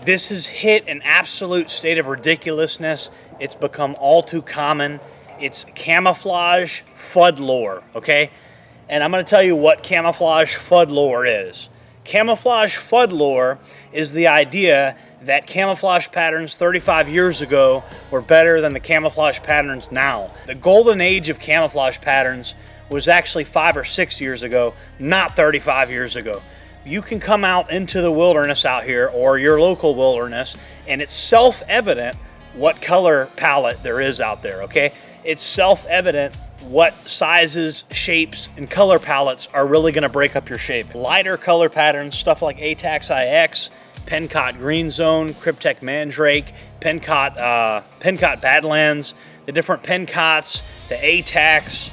This has hit an absolute state of ridiculousness. It's become all too common. It's camouflage Fuddlore, okay? And I'm going to tell you what camouflage Fuddlore is. Camouflage Fuddlore is the idea that camouflage patterns 35 years ago were better than the camouflage patterns now. The golden age of camouflage patterns was actually 5 or 6 years ago, not 35 years ago. You can come out into the wilderness out here, or your local wilderness, and it's self-evident what color palette there is out there, okay? It's self-evident what sizes, shapes, and color palettes are really gonna break up your shape. Lighter color patterns, stuff like A-TACS IX, PenCott GreenZone, Cryptek Mandrake, PenCott Badlands, the different PenCotts, the A-TACS,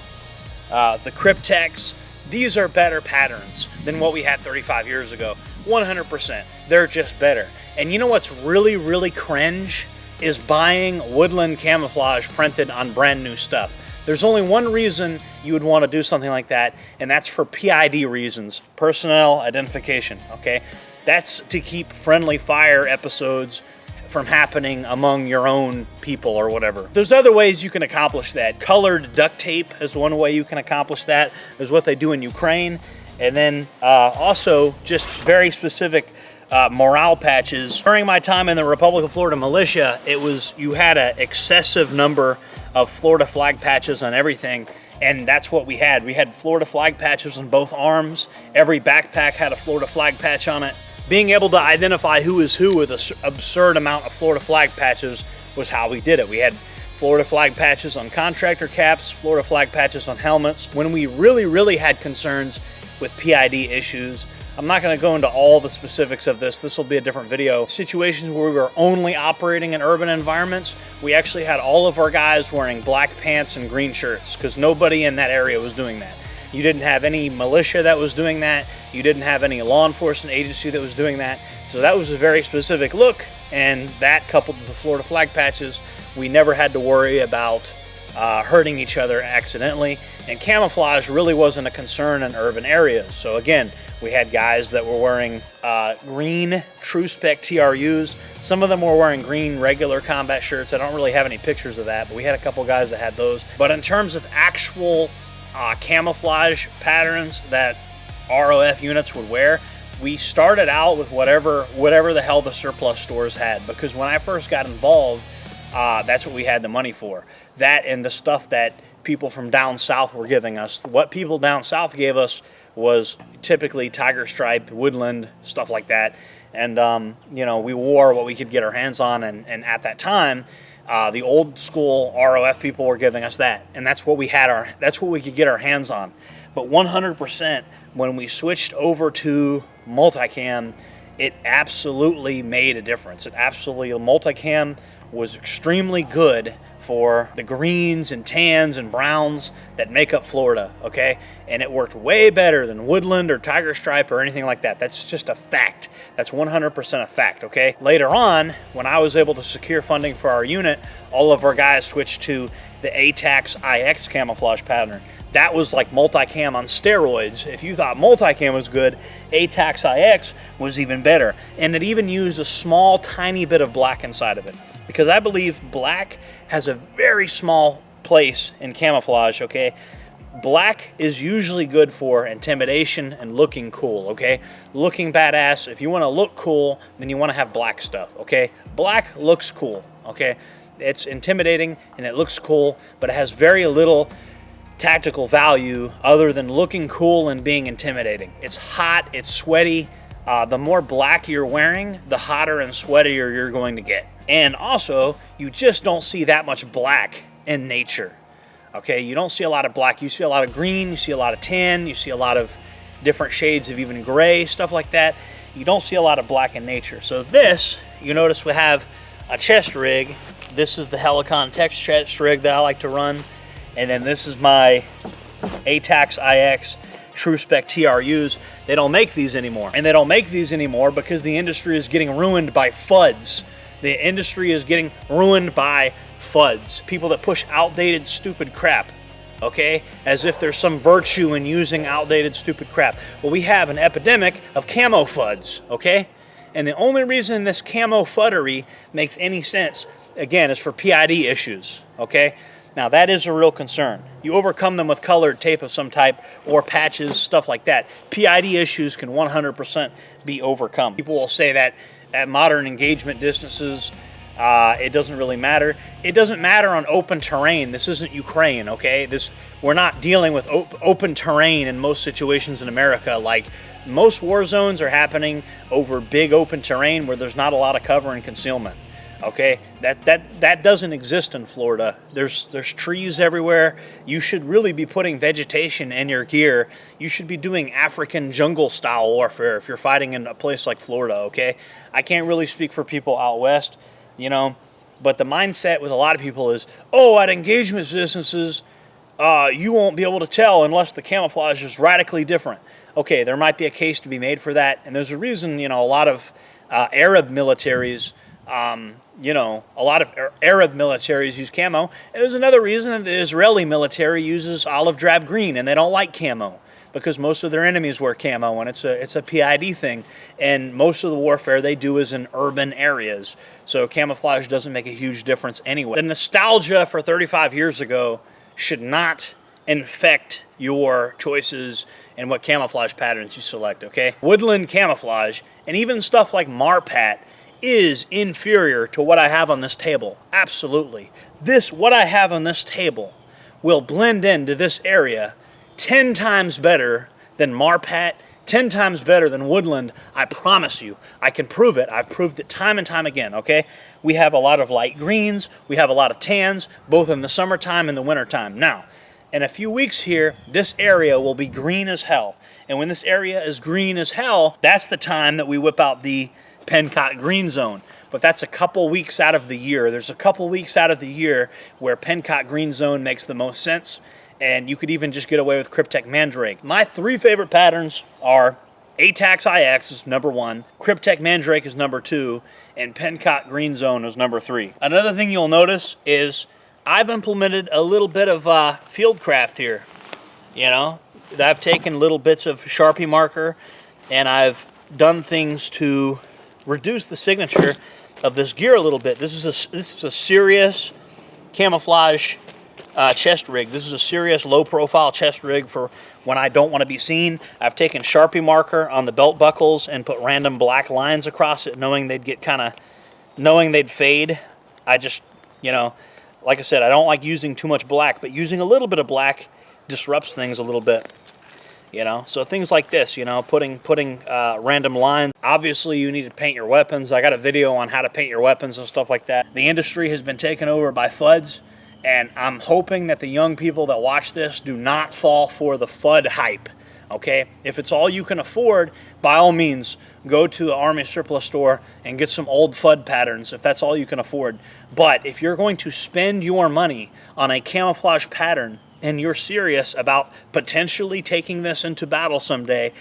the Crypteks. These are better patterns than what we had 35 years ago. 100%. They're just better. And you know what's really, really cringe? Is buying woodland camouflage printed on brand new stuff. There's only one reason you would want to do something like that, and that's for PID reasons, personnel identification, okay? That's to keep friendly fire episodes from happening among your own people or whatever. There's other ways you can accomplish that. Colored duct tape is one way you can accomplish that. Is what they do in Ukraine. And then also just very specific morale patches. During my time in the Republic of Florida militia, you had an excessive number of Florida flag patches on everything, and that's what we had. We had Florida flag patches on both arms. Every backpack had a Florida flag patch on it. Being able to identify who is who with an absurd amount of Florida flag patches was how we did it. We had Florida flag patches on contractor caps, Florida flag patches on helmets. When we really, really had concerns with PID issues, I'm not going to go into all the specifics of this. This will be a different video. Situations where we were only operating in urban environments, we actually had all of our guys wearing black pants and green shirts because nobody in that area was doing that. You didn't have any militia that was doing that. You didn't have any law enforcement agency that was doing that. So that was a very specific look, and that coupled with the Florida flag patches, we never had to worry about hurting each other accidentally. And camouflage really wasn't a concern in urban areas. So again, we had guys that were wearing green true spec TRUs. Some of them were wearing green regular combat shirts. I don't really have any pictures of that, but we had a couple guys that had those. But in terms of actual camouflage patterns that ROF units would wear, we started out with whatever the hell the surplus stores had, because when I first got involved, that's what we had the money for. That and the stuff that people from down south were giving us. What people down south gave us was typically tiger stripe, woodland, stuff like that. And you know, we wore what we could get our hands on, and at that time, the old school ROF people were giving us that, and that's what we had that's what we could get our hands on. But 100%, when we switched over to multicam, it absolutely made a difference. Multicam was extremely good for the greens and tans and browns that make up Florida, okay? And it worked way better than woodland or tiger stripe or anything like that. That's just a fact. That's 100% a fact, okay? Later on, when I was able to secure funding for our unit, all of our guys switched to the A-TACS IX camouflage pattern. That was like multicam on steroids. If you thought multicam was good, A-TACS IX was even better. And it even used a small, tiny bit of black inside of it, because I believe black has a very small place in camouflage, okay? Black is usually good for intimidation and looking cool, okay? Looking badass. If you want to look cool, then you want to have black stuff, okay? Black looks cool, okay? It's intimidating and it looks cool, but it has very little tactical value other than looking cool and being intimidating. It's hot, it's sweaty. The more black you're wearing, the hotter and sweatier you're going to get. And also, you just don't see that much black in nature. Okay, you don't see a lot of black. You see a lot of green, you see a lot of tan, you see a lot of different shades of even gray, stuff like that. You don't see a lot of black in nature. So this, you notice we have a chest rig. This is the Helicon Tex chest rig that I like to run. And then this is my A-TACS IX True Spec TRUs. They don't make these anymore. And they don't make these anymore because the industry is getting ruined by FUDs. The industry is getting ruined by FUDs. People that push outdated, stupid crap, okay? As if there's some virtue in using outdated, stupid crap. Well, we have an epidemic of camo FUDs, okay? And the only reason this camo fuddery makes any sense, again, is for PID issues, okay? Now, that is a real concern. You overcome them with colored tape of some type or patches, stuff like that. PID issues can 100% be overcome. People will say that at modern engagement distances, it doesn't really matter. It doesn't matter on open terrain. This isn't Ukraine, okay? We're not dealing with open terrain in most situations in America. Like, most war zones are happening over big open terrain where there's not a lot of cover and concealment. Okay, that doesn't exist in Florida. There's trees everywhere. You should really be putting vegetation in your gear. You should be doing African jungle style warfare if you're fighting in a place like Florida, okay? I can't really speak for people out west, you know, but the mindset with a lot of people is, oh, at engagement distances, you won't be able to tell unless the camouflage is radically different. Okay, there might be a case to be made for that, and there's a reason, you know, a lot of Arab militaries, you know, a lot of Arab militaries use camo. And there's another reason that the Israeli military uses olive drab green, and they don't like camo because most of their enemies wear camo, and it's a PID thing. And most of the warfare they do is in urban areas, so camouflage doesn't make a huge difference anyway. The nostalgia for 35 years ago should not infect your choices and what camouflage patterns you select, okay? Woodland camouflage, and even stuff like Marpat, is inferior to what I have on this table. Absolutely. What I have on this table will blend into this area 10 times better than Marpat, 10 times better than Woodland. I promise you. I can prove it. I've proved it time and time again, okay? We have a lot of light greens. We have a lot of tans, both in the summertime and the wintertime. Now, in a few weeks here, this area will be green as hell. And when this area is green as hell, that's the time that we whip out the PenCott GreenZone. But that's a couple weeks out of the year. There's a couple weeks out of the year where PenCott GreenZone makes the most sense, and you could even just get away with Cryptek Mandrake. My 3 favorite patterns are A-TACS IX is number 1, Cryptek Mandrake is number 2, and PenCott GreenZone is number 3. Another thing you'll notice is I've implemented a little bit of fieldcraft here. You know, I've taken little bits of Sharpie marker, and I've done things to reduce the signature of this gear a little bit. This is a serious camouflage chest rig. This is a serious low-profile chest rig for when I don't want to be seen. I've taken Sharpie marker on the belt buckles and put random black lines across it, knowing they'd fade. I just, you know, like I said, I don't like using too much black, but using a little bit of black disrupts things a little bit. You know, so things like this, you know, putting random lines. Obviously, you need to paint your weapons. I got a video on how to paint your weapons and stuff like that. The industry has been taken over by FUDs, and I'm hoping that the young people that watch this do not fall for the FUD hype, okay? If it's all you can afford, by all means, go to the Army surplus store and get some old FUD patterns if that's all you can afford. But if you're going to spend your money on a camouflage pattern, and you're serious about potentially taking this into battle someday,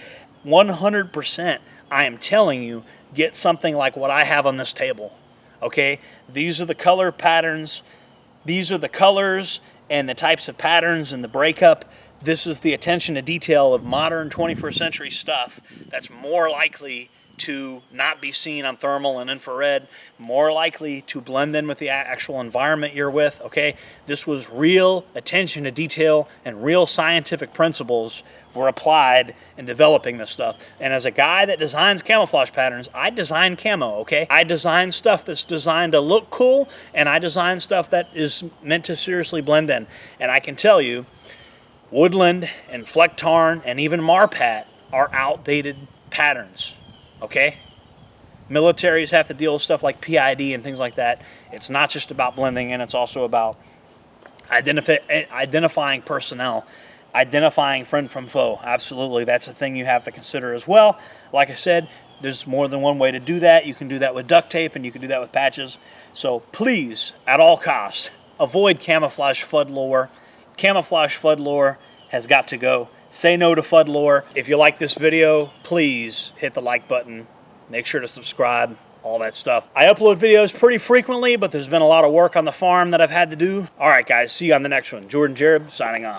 100%, I am telling you, get something like what I have on this table, okay? These are the color patterns. These are the colors and the types of patterns and the breakup. This is the attention to detail of modern 21st century stuff that's more likely to not be seen on thermal and infrared, more likely to blend in with the actual environment you're with, okay? This was real attention to detail, and real scientific principles were applied in developing this stuff. And as a guy that designs camouflage patterns, I design camo, okay? I design stuff that's designed to look cool, and I design stuff that is meant to seriously blend in. And I can tell you, Woodland and Flecktarn and even Marpat are outdated patterns. Okay? Militaries have to deal with stuff like PID and things like that. It's not just about blending in, it's also about identifying personnel, identifying friend from foe. Absolutely, that's a thing you have to consider as well. Like I said, there's more than one way to do that. You can do that with duct tape, and you can do that with patches. So please, at all costs, avoid camouflage Fuddlore. Camouflage Fuddlore has got to go. Say no to Fuddlore. If you like this video, please hit the like button. Make sure to subscribe, all that stuff. I upload videos pretty frequently, but there's been a lot of work on the farm that I've had to do. All right, guys, see you on the next one. Jordan Jareb, signing off.